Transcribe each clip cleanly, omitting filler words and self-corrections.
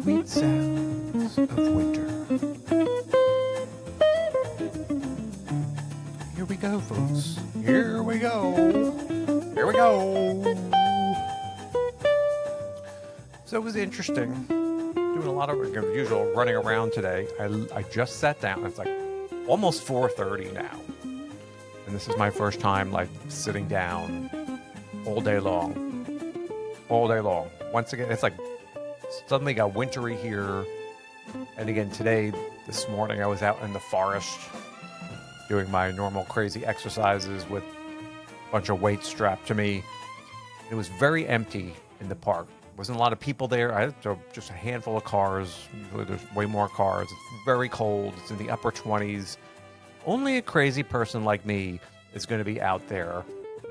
Sweet sounds of winter. Here we go, folks. Here we go. Here we go. So it was interesting. Doing a lot of usual running around today. I just sat down. It's like almost 4:30 now. And this is my first time like sitting down all day long. All day long. Once again, it's like suddenly got wintry here. And again, this morning, I was out in the forest doing my normal crazy exercises with a bunch of weights strapped to me. It was very empty in the park. Wasn't a lot of people there. I had just a handful of cars. Usually there's way more cars. It's very cold. It's in the upper 20s. Only a crazy person like me is going to be out there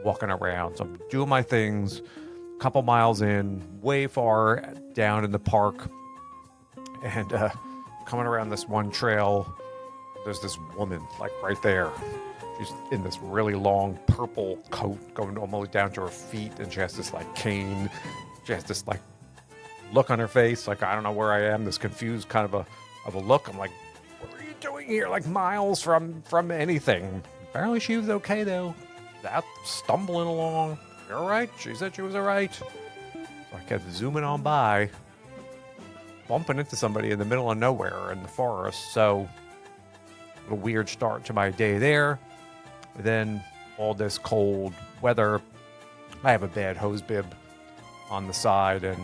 walking around. So I'm doing my things, a couple miles in, way far down in the park, and coming around this one trail. There's this woman, like right there. She's in this really long purple coat going almost down to her feet, and she has this like cane. She has this like look on her face, like I don't know where I am. This confused kind of a look. I'm like, what are you doing here? Like miles from anything. Apparently she was okay though. Out stumbling along. You're all right. She said she was all right. So I kept zooming on by, bumping into somebody in the middle of nowhere in the forest. So a weird start to my day there. Then all this cold weather. I have a bad hose bib on the side and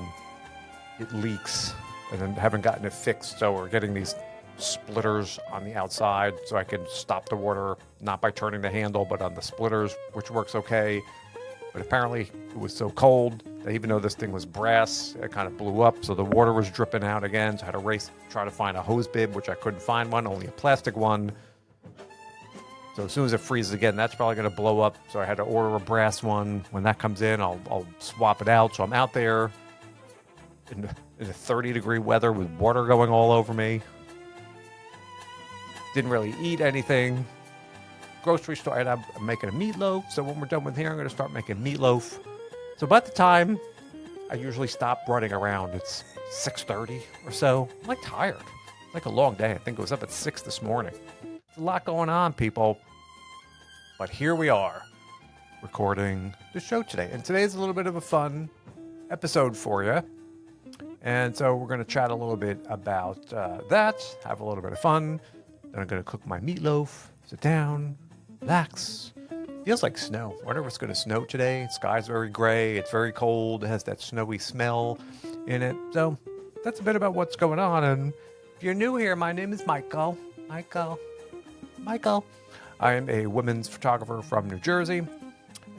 it leaks, and then haven't gotten it fixed. So we're getting these splitters on the outside so I can stop the water, not by turning the handle, but on the splitters, which works okay. But apparently it was so cold that even though this thing was brass, it kind of blew up. So the water was dripping out again. So I had to race, try to find a hose bib, which I couldn't find one, only a plastic one. So as soon as it freezes again, that's probably going to blow up. So I had to order a brass one. When that comes in, I'll swap it out. So I'm out there in the 30-degree weather with water going all over me. Didn't really eat anything. Grocery store, and I'm making a meatloaf. So when we're done with here, I'm going to start making meatloaf. So by the time I usually stop running around, it's 6:30 or so. I'm like tired. It's like a long day. I think it was up at 6 this morning. There's a lot going on, people. But here we are, recording the show today. And today's a little bit of a fun episode for you. And so we're going to chat a little bit about that, have a little bit of fun. Then I'm going to cook my meatloaf, sit down, relax. Feels like snow. I wonder if it's going to snow today. Sky's very gray. It's very cold. It has that snowy smell in it. So that's a bit about what's going on. And if you're new here, my name is Michael. I am a women's photographer from New Jersey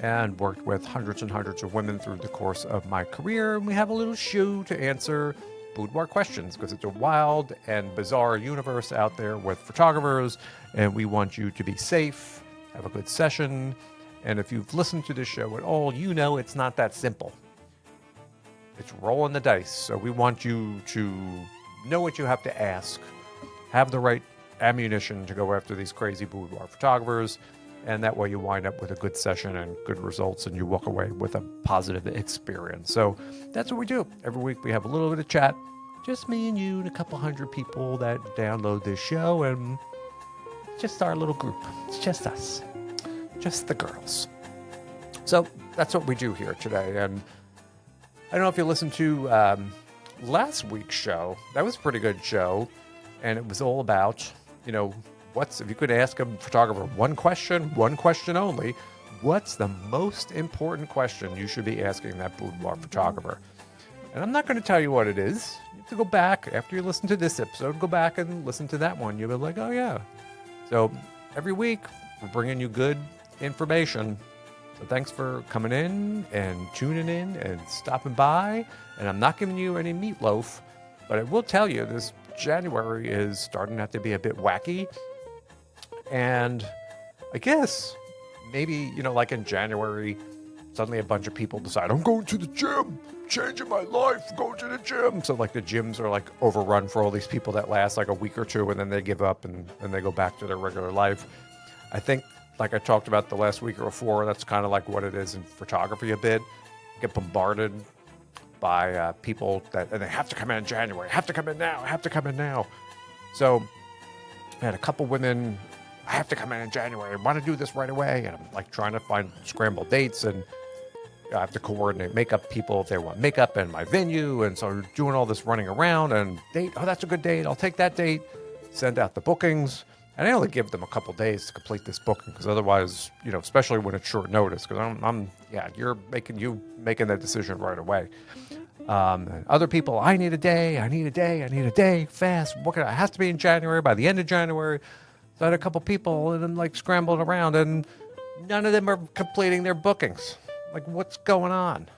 and worked with hundreds and hundreds of women through the course of my career. And we have a little show to answer boudoir questions because it's a wild and bizarre universe out there with photographers, and we want you to be safe, have a good session. And if you've listened to this show at all, you know it's not that simple. It's rolling the dice. So we want you to know what you have to ask, have the right ammunition to go after these crazy boudoir photographers, and that way you wind up with a good session and good results, and you walk away with a positive experience. So that's what we do. Every week we have a little bit of chat, just me and you and a couple hundred people that download this show, and just our little group. It's just us, just the girls. So that's what we do here today. And I don't know if you listened to last week's show. That was a pretty good show, and it was all about, if you could ask a photographer one question only, what's the most important question you should be asking that boudoir photographer? And I'm not going to tell you what it is. You have to go back after you listen to this episode, go back and listen to that one. You'll be like, oh yeah. So every week we're bringing you good information. So thanks for coming in and tuning in and stopping by. And I'm not giving you any meatloaf, but I will tell you this January is starting out to be a bit wacky. And I guess maybe, like in January, suddenly a bunch of people decide, I'm going to the gym, changing my life, going to the gym. So like the gyms are like overrun for all these people that last like a week or two, and then they give up and they go back to their regular life. I think, like I talked about the last week or before, that's kind of like what it is in photography a bit. Get bombarded by people and they have to come in January, have to come in now, have to come in now. So I had a couple women, I have to come in January, I want to do this right away. And I'm like trying to find scrambled dates, and I have to coordinate makeup people if they want makeup and my venue. And so doing all this running around and date. Oh, that's a good date. I'll take that date. Send out the bookings. And I only give them a couple days to complete this booking, because otherwise, especially when it's short notice, because you're making that decision right away. Other people, I need a day, fast. It has to be in January, by the end of January. So I had a couple people, and I'm like scrambling around, and none of them are completing their bookings. Like, what's going on?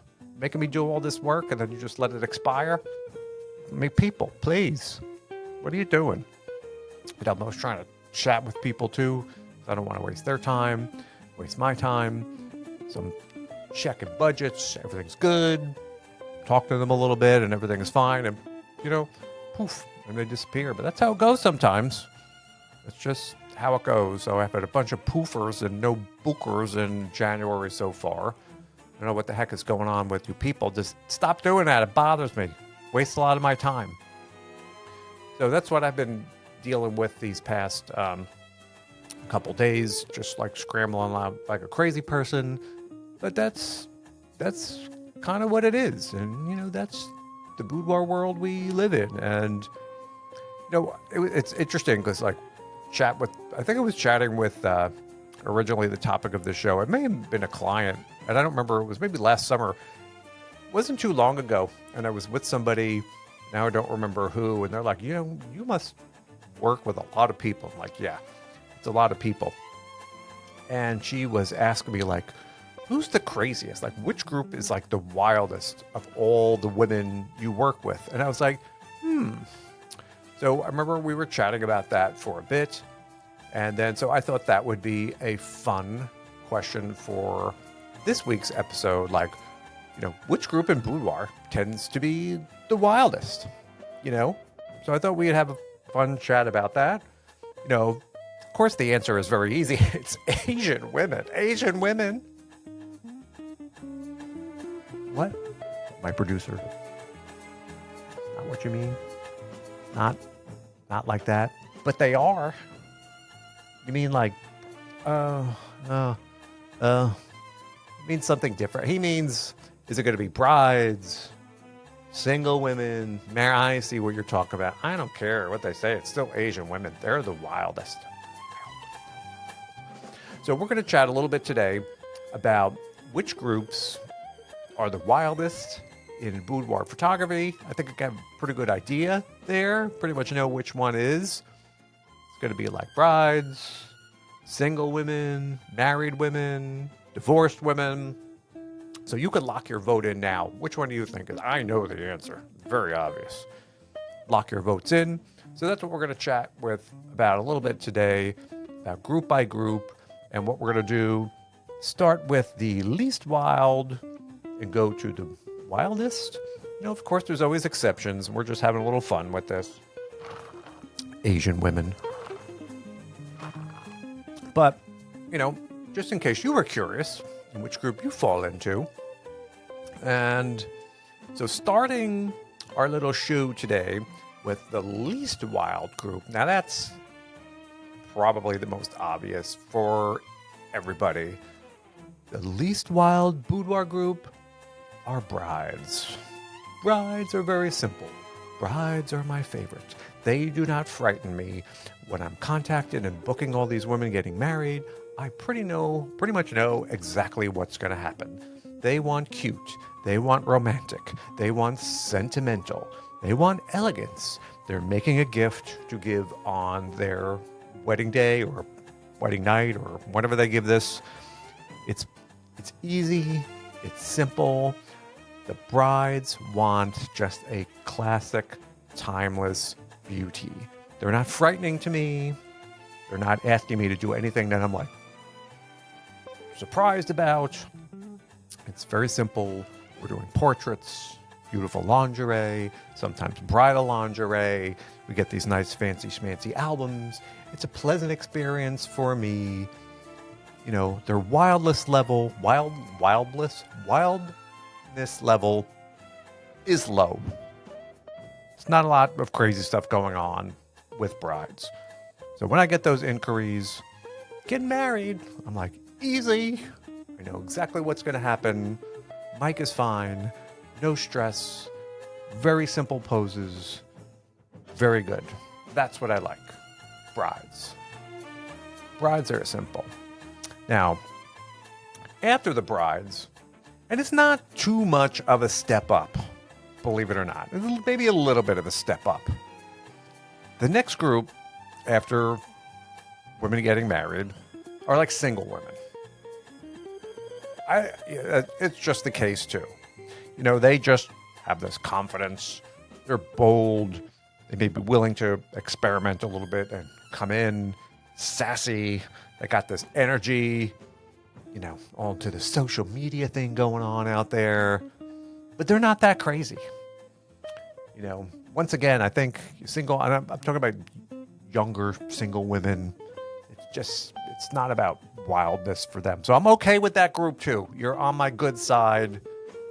Making me do all this work, and then you just let it expire? People, please. What are you doing? I'm always trying to chat with people too. I don't want to waste their time, waste my time. So I'm checking budgets. Everything's good. Talk to them a little bit, and everything is fine. And, poof, and they disappear. But that's how it goes sometimes. It's just how it goes. So I've had a bunch of poofers and no bookers in January so far. I don't know what the heck is going on with you people. Just stop doing that. It bothers me. Wastes a lot of my time. So that's what I've been dealing with these past couple days, just like scrambling around like a crazy person. But that's kind of what it is. And, that's the boudoir world we live in. And, it's interesting because, like, I think I was chatting with originally the topic of the show. It may have been a client, and I don't remember. It was maybe last summer. It wasn't too long ago. And I was with somebody, now I don't remember who, and they're like, you must work with a lot of people. I'm like, yeah, it's a lot of people. And she was asking me, like, who's the craziest? Like, which group is like the wildest of all the women you work with? And I was like, So I remember we were chatting about that for a bit. And then, so I thought that would be a fun question for this week's episode. Like, which group in boudoir tends to be the wildest? So I thought we'd have a fun chat about that. Of course, the answer is very easy. It's Asian women. Asian women. What? My producer. Not what you mean. Not like that. But they are. You mean like, means something different. He means, is it going to be brides, single women? I see what you're talking about. I don't care what they say. It's still Asian women. They're the wildest. So we're going to chat a little bit today about which groups are the wildest in boudoir photography. I think I have a pretty good idea there. Pretty much know which one is. It's going to be like brides, single women, married women, divorced women. So you could lock your vote in now. Which one do you think is? I know the answer. Very obvious. Lock your votes in. So that's what we're going to chat about a little bit today, about group by group, and what we're going to do. Start with the least wild and go to the wildest. Of course, there's always exceptions. We're just having a little fun with this. Asian women. But, just in case you were curious in which group you fall into. And so starting our little show today with the least wild group. Now that's probably the most obvious for everybody. The least wild boudoir group are brides. Brides are very simple. Brides are my favorite. They do not frighten me. When I'm contacted and booking all these women getting married, I pretty much know exactly what's going to happen. They want cute. They want romantic. They want sentimental. They want elegance. They're making a gift to give on their wedding day or wedding night or whenever they give this. It's easy. It's simple. The brides want just a classic, timeless beauty. They're not frightening to me. They're not asking me to do anything that I'm like surprised about. It's very simple. We're doing portraits, beautiful lingerie, sometimes bridal lingerie. We get these nice fancy schmancy albums. It's a pleasant experience for me. Their wildness level is low. It's not a lot of crazy stuff going on with brides. So when I get those inquiries, getting married, I'm like, easy. I know exactly what's going to happen. Mike is fine. No stress. Very simple poses. Very good. That's what I like. Brides. Brides are simple. Now, after the brides, and it's not too much of a step up, believe it or not. It's maybe a little bit of a step up. The next group, after women getting married, are like single women. It's just the case too. You know, they just have this confidence. They're bold. They may be willing to experiment a little bit and come in sassy. They got this energy, you know, all to the social media thing going on out there. But they're not that crazy. You know, once again, I think single, and I'm talking about younger single women. It's not about wildness for them. So I'm okay with that group too. You're on my good side.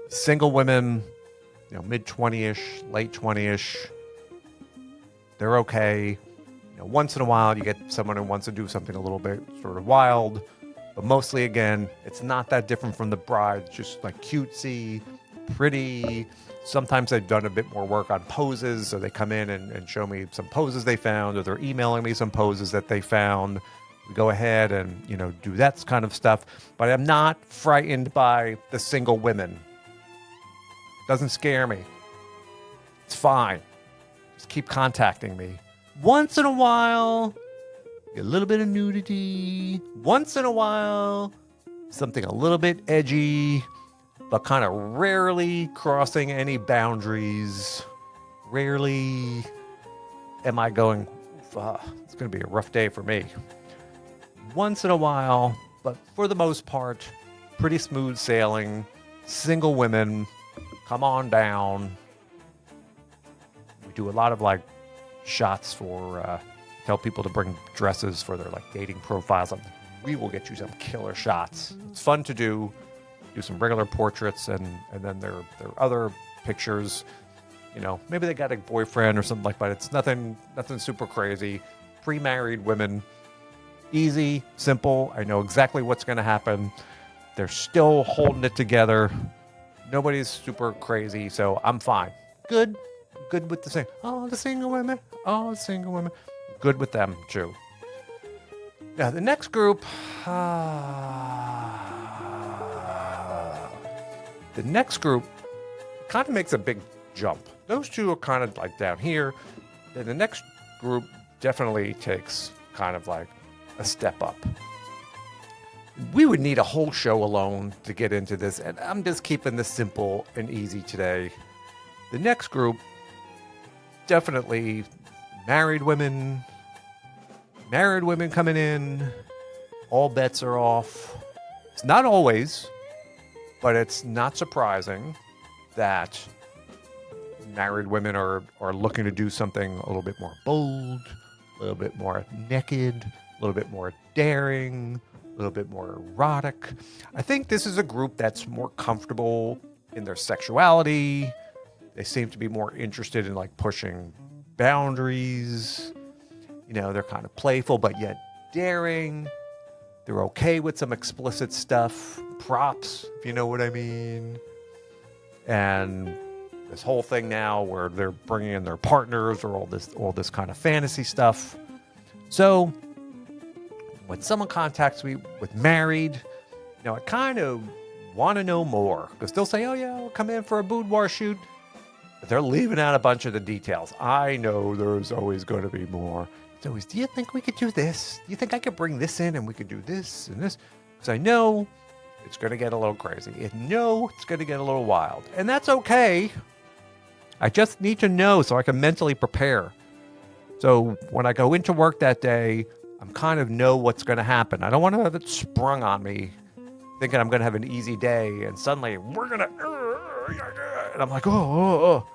Single women, you know, mid-20-ish, late 20-ish. They're okay. You know, once in a while you get someone who wants to do something a little bit sort of wild. But mostly, again, it's not that different from the bride. Just like cutesy, pretty. Sometimes they've done a bit more work on poses. So they come in and show me some poses they found, or they're emailing me some poses that they found. We go ahead and, you know, do that kind of stuff. But I'm not frightened by the single women. Doesn't scare me. It's fine. Just keep contacting me. Once in a while, a little bit of nudity. Once in a while, something a little bit edgy, but kind of rarely crossing any boundaries. Rarely am I going, it's going to be a rough day for me. Once in a while, but for the most part, pretty smooth sailing. Single women, come on down. We do a lot of like shots for, tell people to bring dresses for their like dating profiles. We will get you some killer shots. It's fun to do some regular portraits and then their other pictures. You know, maybe they got a boyfriend or something like that. It's nothing super crazy. Pre-married women. Easy, simple. I know exactly what's going to happen. They're still holding it together. Nobody's super crazy, so I'm fine. Good with the single. Oh, the single women. Oh, the single women. Good with them, too. Now, the next group. The next group kind of makes a big jump. Those two are kind of like down here. Then the next group definitely takes kind of like a step up. We would need a whole show alone to get into this, and I'm just keeping this simple and easy today. The next group, definitely married women coming in. All bets are off. It's not always, but it's not surprising that married women are looking to do something a little bit more bold, a little bit more naked, a little bit more daring, a little bit more erotic. I think this is a group that's more comfortable in their sexuality. They seem to be more interested in like pushing boundaries. You know, they're kind of playful, but yet daring. They're okay with some explicit stuff, props, if you know what I mean. And this whole thing now where they're bringing in their partners or all this kind of fantasy stuff. So when someone contacts me with married, you know, I kind of want to know more because they'll say, oh yeah, I'll come in for a boudoir shoot. But they're leaving out a bunch of the details. I know there's always going to be more. It's always, do you think we could do this? Do you think I could bring this in and we could do this and this? Because I know it's going to get a little crazy. I know it's going to get a little wild. And that's okay. I just need to know so I can mentally prepare. So when I go into work that day, I'm kind of know what's going to happen. I don't want to have it sprung on me thinking I'm going to have an easy day and suddenly we're going to, and I'm like, oh,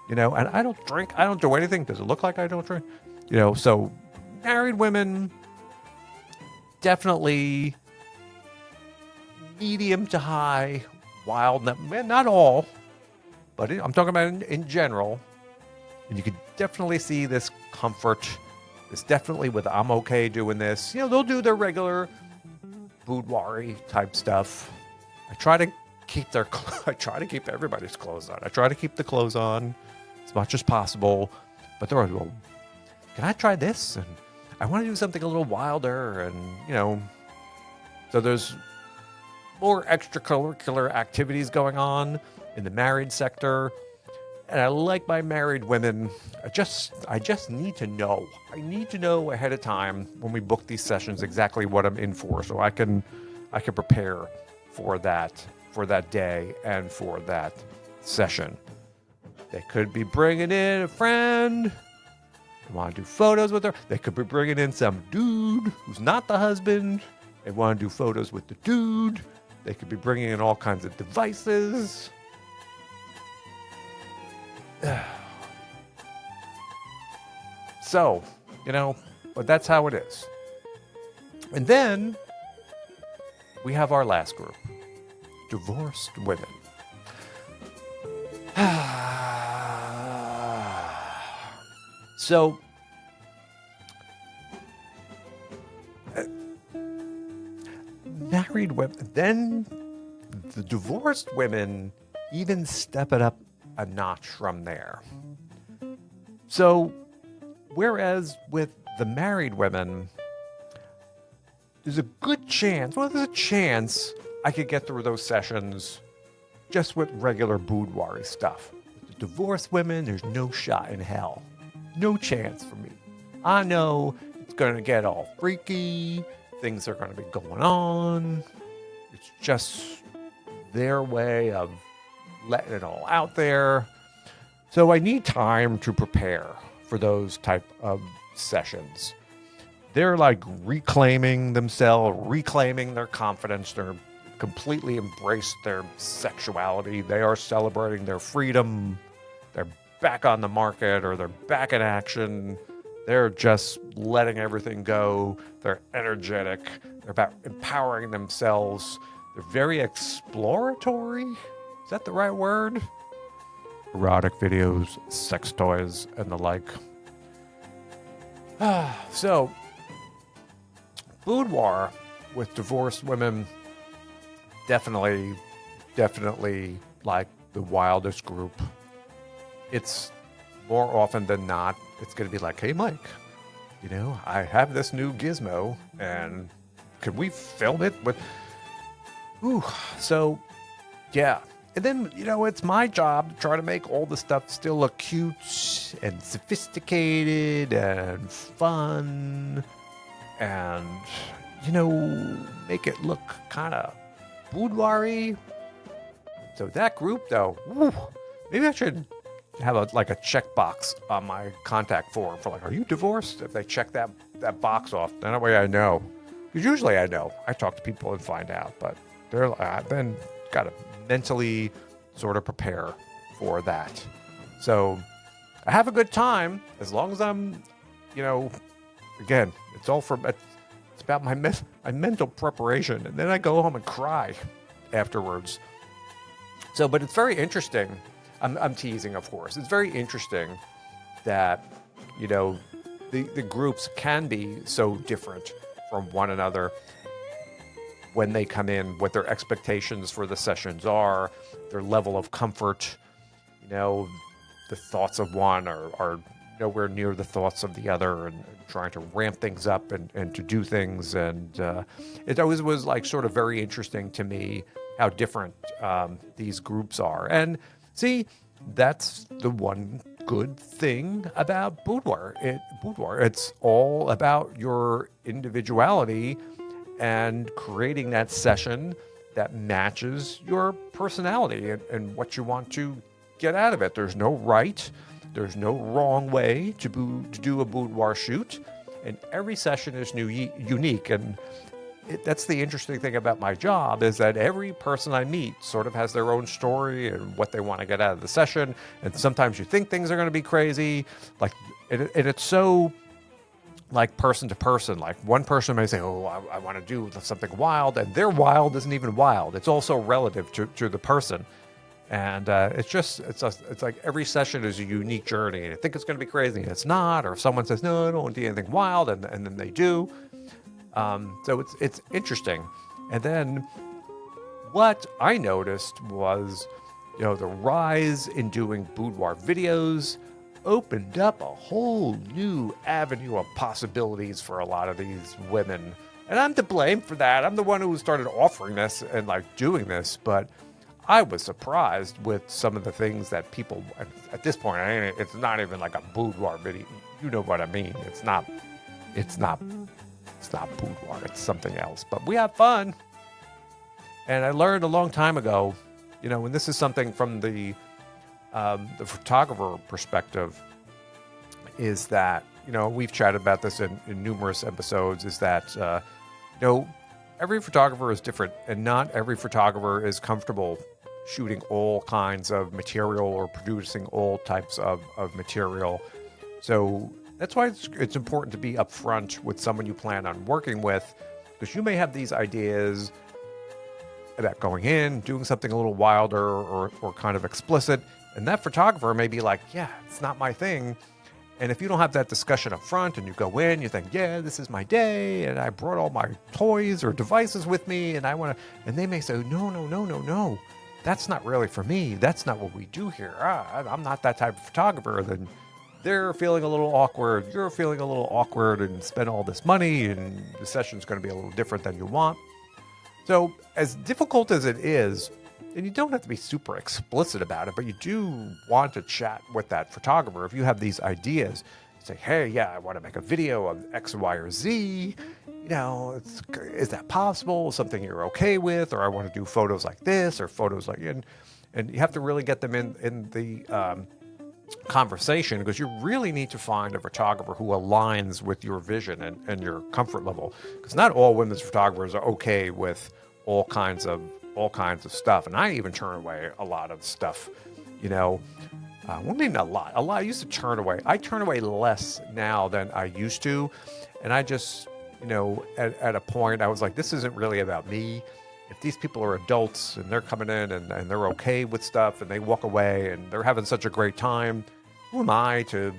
you know, and I don't drink. I don't do anything. Does it look like I don't drink? You know, so married women, definitely medium to high, wild, not all, but I'm talking about in general. And you could definitely see this comfort. It's definitely with I'm okay doing this. They'll do their regular boudoir type stuff. I try to keep everybody's clothes on. I try to keep the clothes on as much as possible. But they're always, well, can I try this? And I want to do something a little wilder. And, so there's more extracurricular activities going on in the married sector. And I like my married women. I just need to know. I need to know ahead of time when we book these sessions exactly what I'm in for, so I can prepare for that day and for that session. They could be bringing in a friend. They want to do photos with her. They could be bringing in some dude who's not the husband. They want to do photos with the dude. They could be bringing in all kinds of devices. So, but that's how it is. And then we have our last group, divorced women. So, married women, then the divorced women even step it up a notch from there. So, whereas with the married women, there's a chance I could get through those sessions just with regular boudoir stuff. With the divorced women, there's no shot in hell. No chance for me. I know it's going to get all freaky. Things are going to be going on. It's just their way of letting it all out there. So I need time to prepare for those type of sessions. They're like reclaiming themselves, reclaiming their confidence. They're completely embraced their sexuality. They are celebrating their freedom. They're back on the market, or they're back in action. They're just letting everything go. They're energetic. They're about empowering themselves. They're very exploratory. Is that the right word? Erotic videos, sex toys, and the like. So, boudoir with divorced women, definitely like the wildest group. It's more often than not, it's going to be like, hey, Mike, I have this new gizmo, and could we film it with... So, yeah. And then, it's my job to try to make all the stuff still look cute and sophisticated and fun and, make it look kind of boudoir-y. So that group, though, maybe I should have a checkbox on my contact form for are you divorced? If they check that box off, then that way I know. Because usually I know. I talk to people and find out, but they're then got to mentally sort of prepare for that. So I have a good time as long as I'm, again, it's about my mental preparation, and then I go home and cry afterwards. So, but it's very interesting. I'm teasing, of course. It's very interesting that, the groups can be so different from one another when they come in, what their expectations for the sessions are, their level of comfort. The thoughts of one are nowhere near the thoughts of the other, and trying to ramp things up and to do things. And it always was sort of very interesting to me how different these groups are. And see, that's the one good thing about boudoir. It's all about your individuality and creating that session that matches your personality and what you want to get out of it. There's no right, there's no wrong way to do a boudoir shoot, and every session is unique. And that's the interesting thing about my job, is that every person I meet sort of has their own story and what they want to get out of the session. And sometimes you think things are going to be crazy, and it's so person to person. One person may say, oh, I want to do something wild, and their wild isn't even wild. It's also relative to the person. And it's like every session is a unique journey. And I think it's going to be crazy, and it's not. Or if someone says, no, I don't want to do anything wild, and then they do. So it's interesting. And then what I noticed was, the rise in doing boudoir videos opened up a whole new avenue of possibilities for a lot of these women. And I'm to blame for that. I'm the one who started offering this and doing this, but I was surprised with some of the things that people, at this point, it's not even like a boudoir video. You know what I mean? It's not boudoir. It's something else, but we have fun. And I learned a long time ago, and this is something from the photographer perspective, is that, we've chatted about this in numerous episodes, is that, every photographer is different, and not every photographer is comfortable shooting all kinds of material or producing all types of material. So that's why it's important to be upfront with someone you plan on working with, because you may have these ideas about going in, doing something a little wilder or kind of explicit, and that photographer may be like, yeah, it's not my thing. And if you don't have that discussion up front and you go in, you think, yeah, this is my day, and I brought all my toys or devices with me, and I want to, and they may say, no, that's not really for me. That's not what we do here. I'm not that type of photographer. Then they're feeling a little awkward. You're feeling a little awkward, and spend all this money, and the session's going to be a little different than you want. So as difficult as it is, and you don't have to be super explicit about it, but you do want to chat with that photographer. If you have these ideas, say, hey, yeah, I want to make a video of X, Y, or Z. Is that possible? Something you're okay with? Or I want to do photos like this or photos like, and you have to really get them in the conversation, because you really need to find a photographer who aligns with your vision and your comfort level. Because not all women's photographers are okay with all kinds of stuff, and I even turn away a lot of stuff. Well, maybe not a lot. I used to turn away. I turn away less now than I used to, and I just, at a point I was like, this isn't really about me. If these people are adults and they're coming in and they're okay with stuff and they walk away and they're having such a great time, who am I to,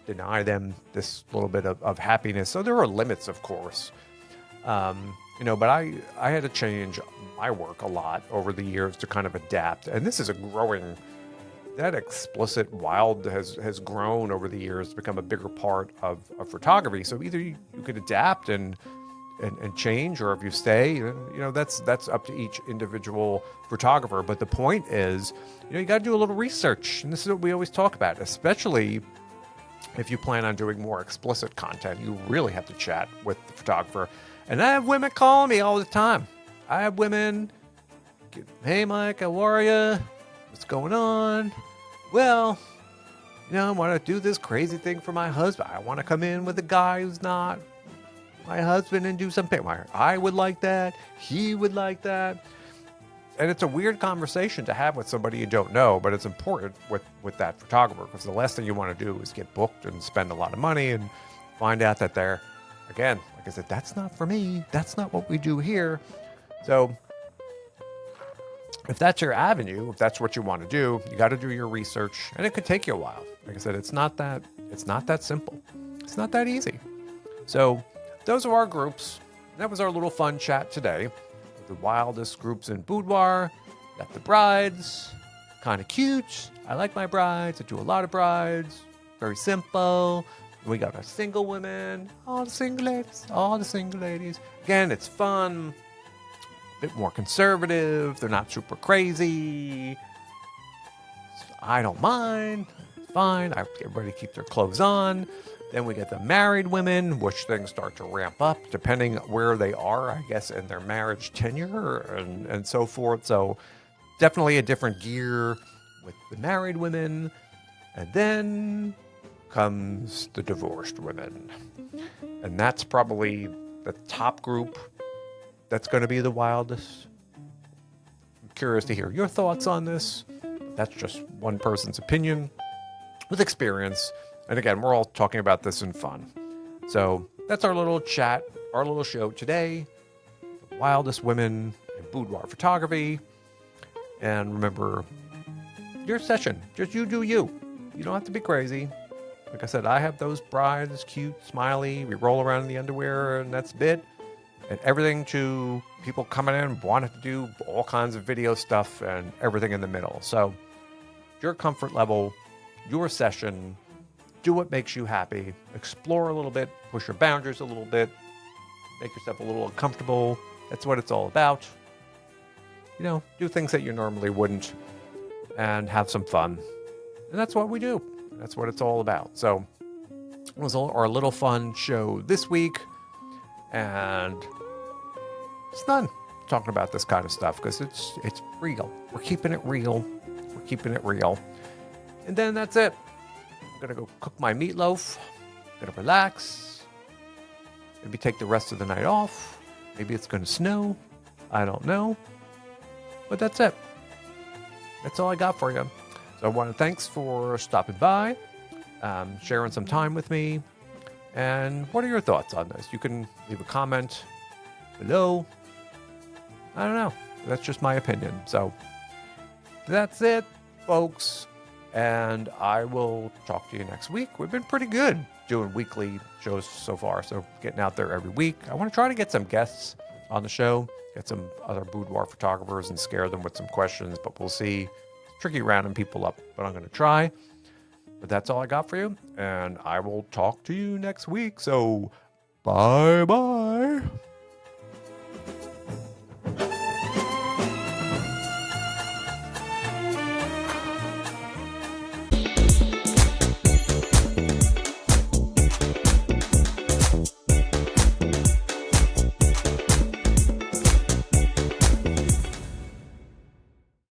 deny them this little bit of happiness? So there are limits, of course. But I had to change my work a lot over the years to kind of adapt. And this is that explicit wild has grown over the years to become a bigger part of photography. So either you could adapt and change, or if you stay, that's up to each individual photographer. But the point is, you got to do a little research. And this is what we always talk about, especially if you plan on doing more explicit content. You really have to chat with the photographer. And I have women calling me all the time. I have women, hey, Mike, how are you? What's going on? Well, I want to do this crazy thing for my husband. I want to come in with a guy who's not my husband and do something. I would like that. He would like that. And it's a weird conversation to have with somebody you don't know, but it's important with that photographer, because the last thing you want to do is get booked and spend a lot of money and find out that they're, again, like I said, that's not for me. That's not what we do here. So if that's your avenue, if that's what you want to do, you got to do your research, and it could take you a while. Like I said, it's not that simple. It's not that easy. So those are our groups. That was our little fun chat today. The wildest groups in boudoir. Got the brides, kind of cute. I like my brides. I do a lot of brides. Very simple. We got our single women, all the single ladies. Again, it's fun. A bit more conservative. They're not super crazy. I don't mind. It's fine. Everybody keep their clothes on. Then we get the married women, which things start to ramp up depending where they are, I guess, in their marriage tenure and so forth. So definitely a different gear with the married women. And then comes the divorced women. And that's probably the top group that's going to be the wildest. I'm curious to hear your thoughts on this. That's just one person's opinion with experience. And again, we're all talking about this in fun. So that's our little chat, our little show today. The wildest women in boudoir photography. And remember, your session. Just you do you. You don't have to be crazy. Like I said, I have those brides, cute, smiley. We roll around in the underwear, and that's it. And everything to people coming in wanting to do all kinds of video stuff and everything in the middle. So your comfort level, your session, do what makes you happy. Explore a little bit, push your boundaries a little bit, make yourself a little uncomfortable. That's what it's all about. You know, do things that you normally wouldn't and have some fun. And that's what we do. That's what it's all about. So it was our little fun show this week. And it's fun talking about this kind of stuff because it's real. We're keeping it real. We're keeping it real. And then that's it. I'm going to go cook my meatloaf. Going to relax. Maybe take the rest of the night off. Maybe it's going to snow. I don't know. But that's it. That's all I got for you. So I want to thanks for stopping by, sharing some time with me. And what are your thoughts on this? You can leave a comment below. I don't know. That's just my opinion. So that's it, folks. And I will talk to you next week. We've been pretty good doing weekly shows so far. So getting out there every week. I want to try to get some guests on the show, get some other boudoir photographers and scare them with some questions, but we'll see. It's tricky rounding people up, but I'm going to try. But that's all I got for you, and I will talk to you next week. So, bye-bye.